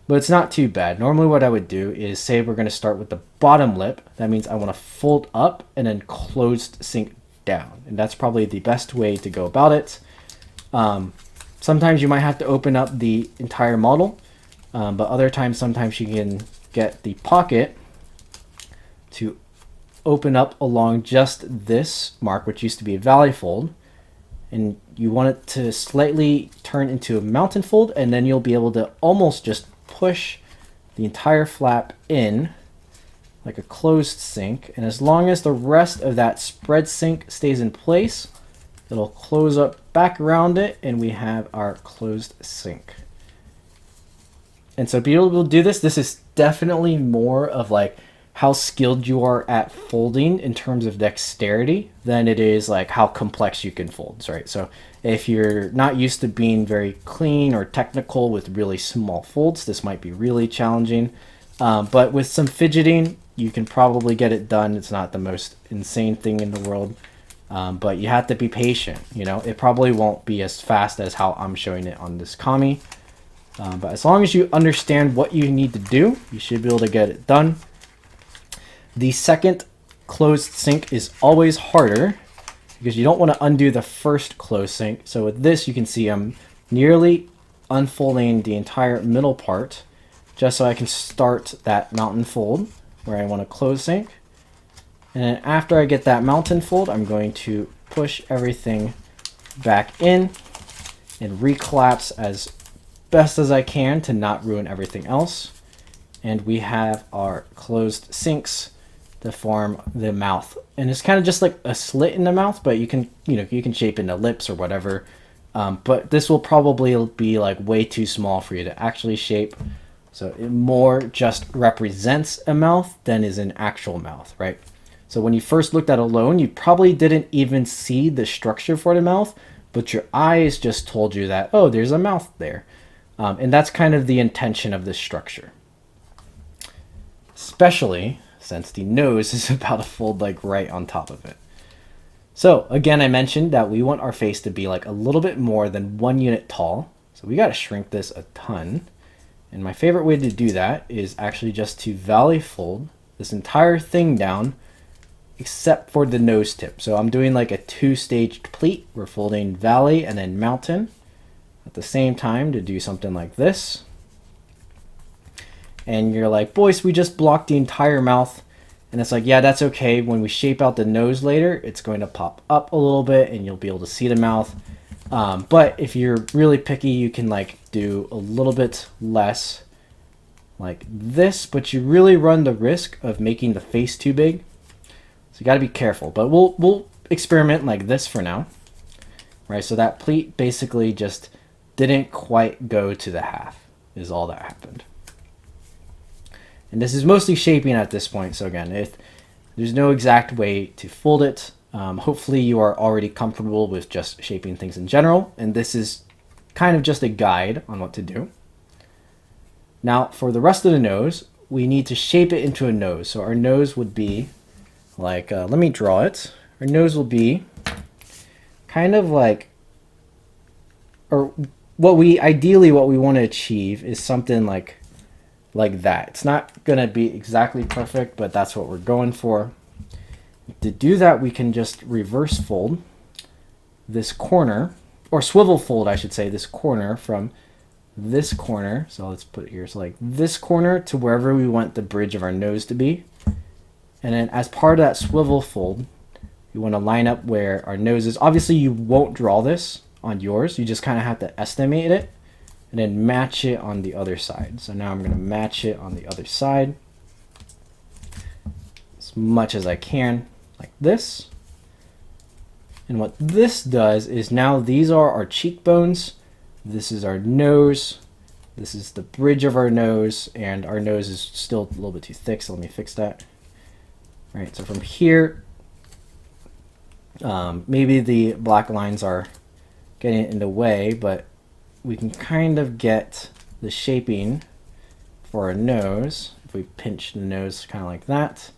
S1: but it's not too bad. Normally what I would do is say we're going to start with the bottom lip. That means I want to fold up and then closed sync down. And that's probably the best way to go about it. Sometimes you might have to open up the entire model, but other times, sometimes you can get the pocket to open up along just this mark, which used to be a valley fold, and you want it to slightly turn into a mountain fold, and then you'll be able to almost just push the entire flap in like a closed sink, and as long as the rest of that spread sink stays in place, it'll close up back around it, and we have our closed sink. And so to be able to do this, this is definitely more of like how skilled you are at folding in terms of dexterity than it is like how complex you can fold, right? So if you're not used to being very clean or technical with really small folds, this might be really challenging. But with some fidgeting, you can probably get it done. It's not the most insane thing in the world, but you have to be patient. You know, it probably won't be as fast as how I'm showing it on this Kami. But as long as you understand what you need to do, you should be able to get it done. The second closed sink is always harder because you don't want to undo the first closed sink. So with this, you can see I'm nearly unfolding the entire middle part just so I can start that mountain fold where I want to close sink. And then after I get that mountain fold, I'm going to push everything back in and recollapse as best as I can to not ruin everything else. And we have our closed sinks to form the mouth. And it's kind of just like a slit in the mouth, but you can shape into lips or whatever. But this will probably be like way too small for you to actually shape. So it more just represents a mouth than is an actual mouth, right? So when you first looked at it alone, you probably didn't even see the structure for the mouth, but your eyes just told you that, oh, there's a mouth there. And that's kind of the intention of this structure. Especially since the nose is about to fold like right on top of it. So again, I mentioned that we want our face to be like a little bit more than 1 unit tall. So we got to shrink this a ton. And my favorite way to do that is actually just to valley fold this entire thing down except for the nose tip. So I'm doing like a 2-staged pleat. We're folding valley and then mountain at the same time to do something like this. And you're like, boys, we just blocked the entire mouth. And it's like, yeah, that's okay. When we shape out the nose later, it's going to pop up a little bit and you'll be able to see the mouth. But if you're really picky, you can like do a little bit less like this, but you really run the risk of making the face too big. So you got to be careful, but we'll experiment like this for now. Right. So that pleat basically just didn't quite go to the half is all that happened. And this is mostly shaping at this point. So again, if there's no exact way to fold it, hopefully you are already comfortable with just shaping things in general. And this is kind of just a guide on what to do. Now for the rest of the nose, we need to shape it into a nose. So our nose would be like, let me draw it. Our nose will be kind of like, or what we want to achieve is something like that. It's not going to be exactly perfect, but that's what we're going for. To do that, we can just reverse fold this corner, or swivel fold, I should say, this corner from this corner. So let's put it here. So like this corner to wherever we want the bridge of our nose to be. And then as part of that swivel fold, you want to line up where our nose is. Obviously, you won't draw this on yours. You just kind of have to estimate it and then match it on the other side. So now I'm going to match it on the other side as much as I can, like this. And what this does is now these are our cheekbones. This is our nose. This is the bridge of our nose, and our nose is still a little bit too thick, so let me fix that. All right, so from here, maybe the black lines are getting in the way, but we can kind of get the shaping for our nose if we pinch the nose kind of like that.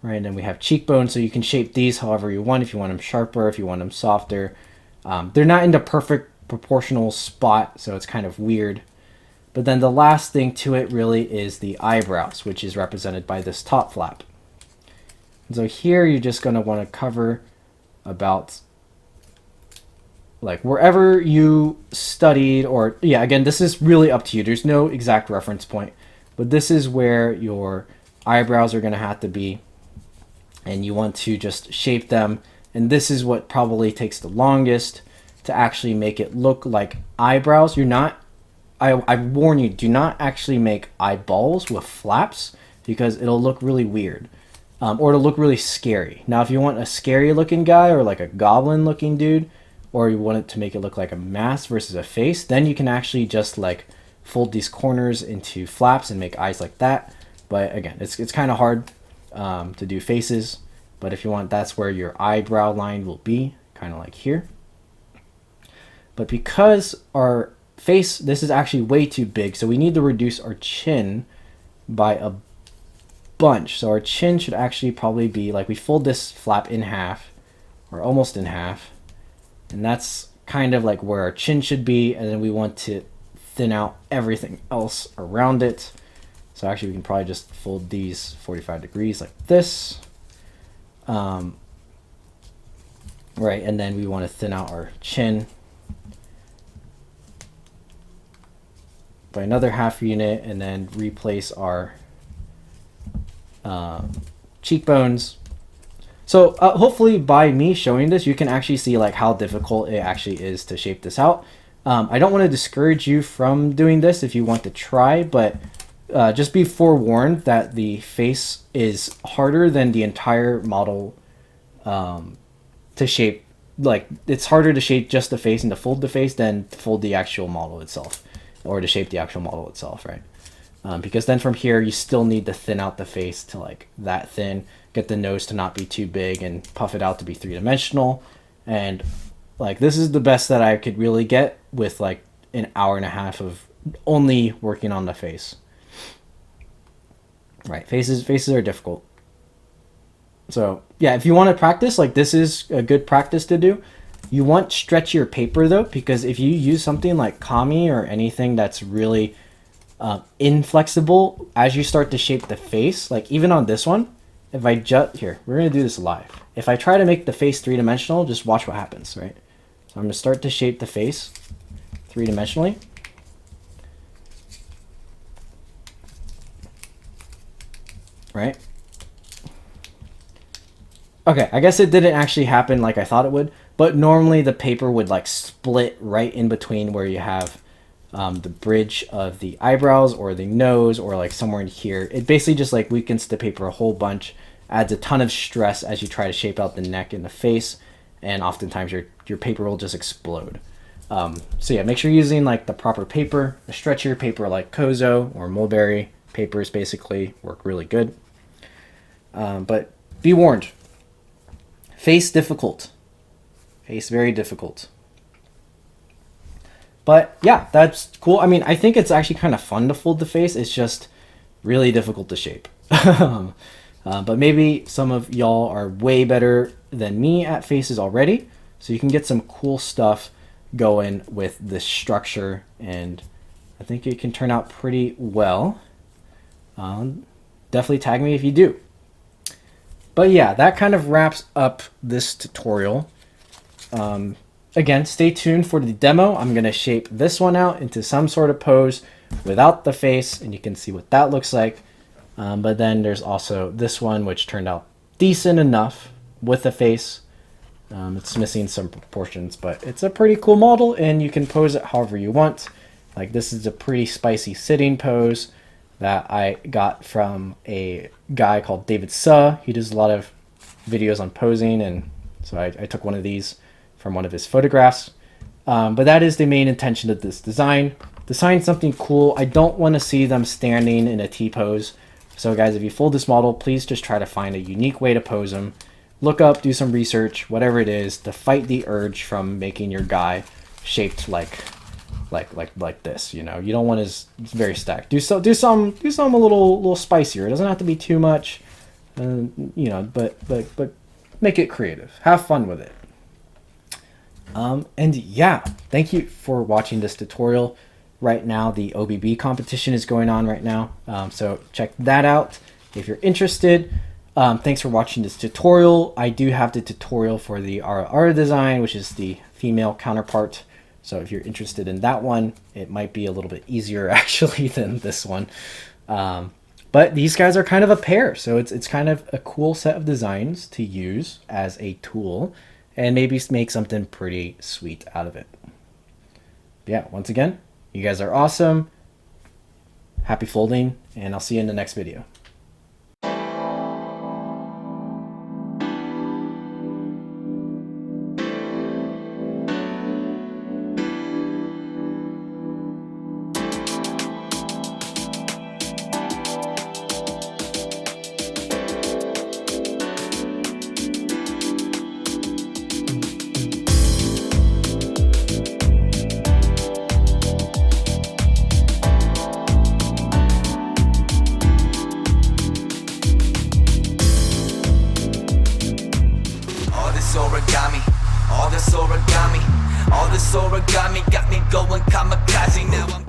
S1: Right, and then we have cheekbones, so you can shape these however you want. If you want them sharper, if you want them softer. They're not in the perfect proportional spot, so it's kind of weird. But then the last thing to it really is the eyebrows, which is represented by this top flap. And so here you're just going to want to cover about like wherever you studied, or yeah, again, this is really up to you. There's no exact reference point, but this is where your eyebrows are going to have to be, and you want to just shape them. And this is what probably takes the longest to actually make it look like eyebrows. You're not, I warn you, do not actually make eyeballs with flaps, because it'll look really weird, or it'll look really scary. Now, if you want a scary looking guy, or like a goblin looking dude, or you want it to make it look like a mask versus a face, then you can actually just like fold these corners into flaps and make eyes like that. But again, it's kind of hard to do faces. But if you want, that's where your eyebrow line will be, kind of like here. But because our face, this is actually way too big, so we need to reduce our chin by a bunch. So our chin should actually probably be like, we fold this flap in half, or almost in half, and that's kind of like where our chin should be. And then we want to thin out everything else around it. So actually we can probably just fold these 45 degrees like this. Right, and then we want to thin out our chin by another half unit, and then replace our cheekbones. So hopefully by me showing this, you can actually see like how difficult it actually is to shape this out. I don't want to discourage you from doing this if you want to try, but just be forewarned that the face is harder than the entire model to shape. Like, it's harder to shape just the face and to fold the face than to fold the actual model itself, or to shape the actual model itself, right? Because then from here, you still need to thin out the face to like that thin, get the nose to not be too big, and puff it out to be three-dimensional. And like, this is the best that I could really get with like an hour and a half of only working on the face. Right, faces are difficult. So yeah, if you want to practice, like this is a good practice to do. You want stretchier paper though, because if you use something like Kami or anything that's really inflexible, as you start to shape the face, like even on this one, if I just, here, we're going to do this live. If I try to make the face three-dimensional, just watch what happens, right? So I'm going to start to shape the face three-dimensionally. Right? Okay, I guess it didn't actually happen like I thought it would, but normally the paper would like split right in between where you have the bridge of the eyebrows or the nose, or like somewhere in here. It basically just like weakens the paper a whole bunch, adds a ton of stress as you try to shape out the neck and the face, and oftentimes your paper will just explode. So yeah, make sure you're using like the proper paper. A stretchier paper like Kozo or Mulberry papers basically work really good. But be warned, face difficult, face very difficult. But yeah, that's cool. I mean, I think it's actually kind of fun to fold the face. It's just really difficult to shape. But maybe some of y'all are way better than me at faces already, so you can get some cool stuff going with this structure, and I think it can turn out pretty well. Definitely tag me if you do. But yeah, that kind of wraps up this tutorial. Again, stay tuned for the demo. I'm going to shape this one out into some sort of pose without the face, and you can see what that looks like. But then there's also this one, which turned out decent enough with the face. It's missing some proportions, but it's a pretty cool model, and you can pose it however you want. Like, this is a pretty spicy sitting pose that I got from a guy called David Suh. He does a lot of videos on posing, and so I took one of these from one of his photographs. But that is the main intention of this design. Design something cool. I don't want to see them standing in a T-pose. So guys, if you fold this model, please just try to find a unique way to pose them. Look up, do some research, whatever it is, to fight the urge from making your guy shaped like this. You know, you don't want his very stacked. Do some a little spicier. It doesn't have to be too much, you know, but make it creative. Have fun with it. And yeah, thank you for watching this tutorial. Right now, the OBB competition is going on right now, so check that out if you're interested. Thanks for watching this tutorial. I do have the tutorial for the Ara design, which is the female counterpart. So if you're interested in that one, it might be a little bit easier actually than this one. But these guys are kind of a pair, so it's kind of a cool set of designs to use as a tool and maybe make something pretty sweet out of it. Yeah, once again, you guys are awesome. Happy folding, and I'll see you in the next video.
S2: All this origami got me going kamikaze now.